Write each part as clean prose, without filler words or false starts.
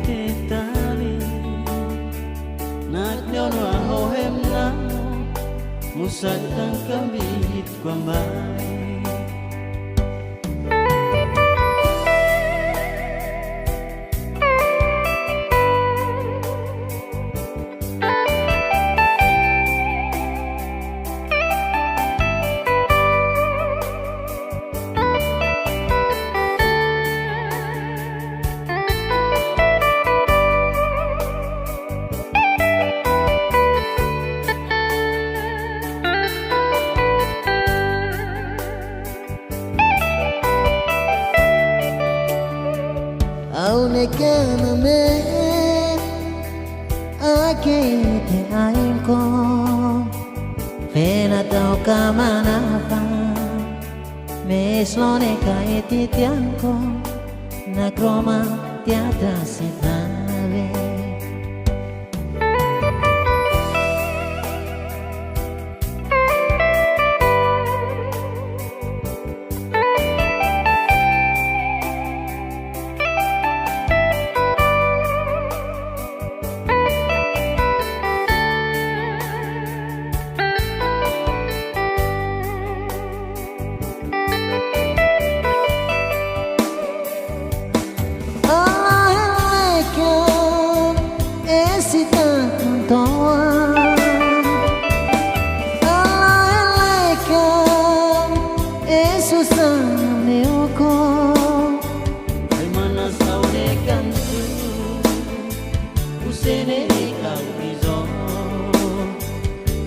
tetali Nagnyono ahohem na Musad ang kambit kwa mai Aunekana me ake te aingko Pena tau kamanapa Meslone ka etitianko Na kroma tiada sinave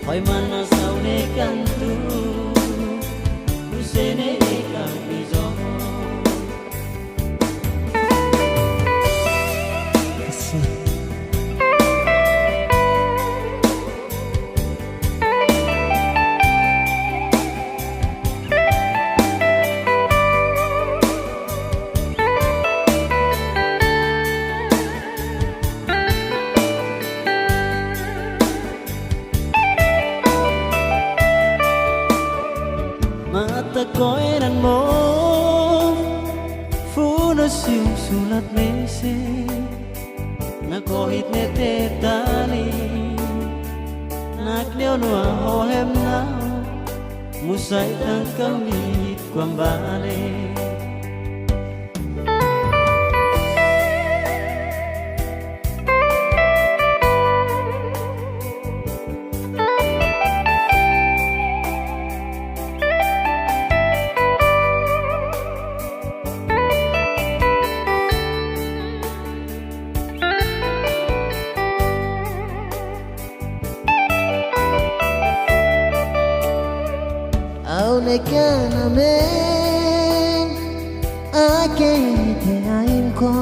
Hoy mana saune kantu Usene ikau bizo Mata koiran mo Funos yung sulat mese Na kohit ne tetali Nakleo no ahohem na Musay ang kamit kwambale Aunekana me ake te aingko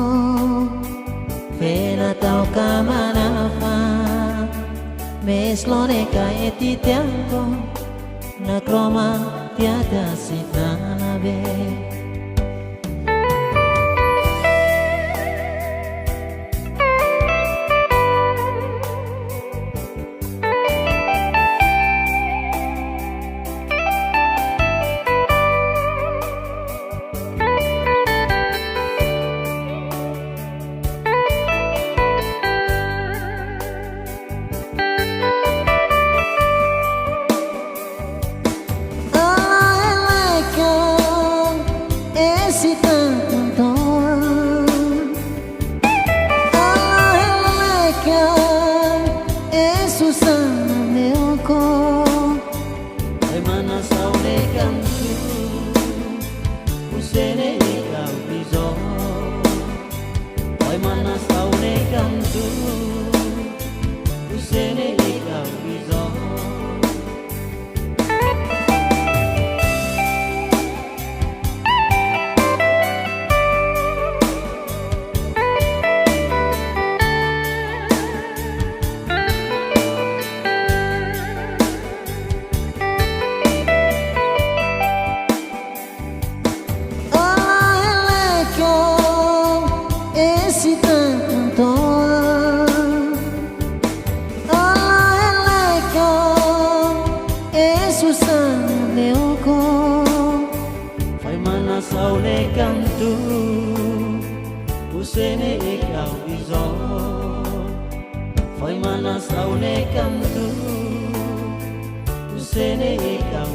Pena tau kamanapa Meslone ka etitianko Na kroma tiada sinanabe Usene ikau bizo Hoy mana saune kantu Usene ikau bizo Saune kantu Usene ikau bizo Manasaune kamtu Usene ikaw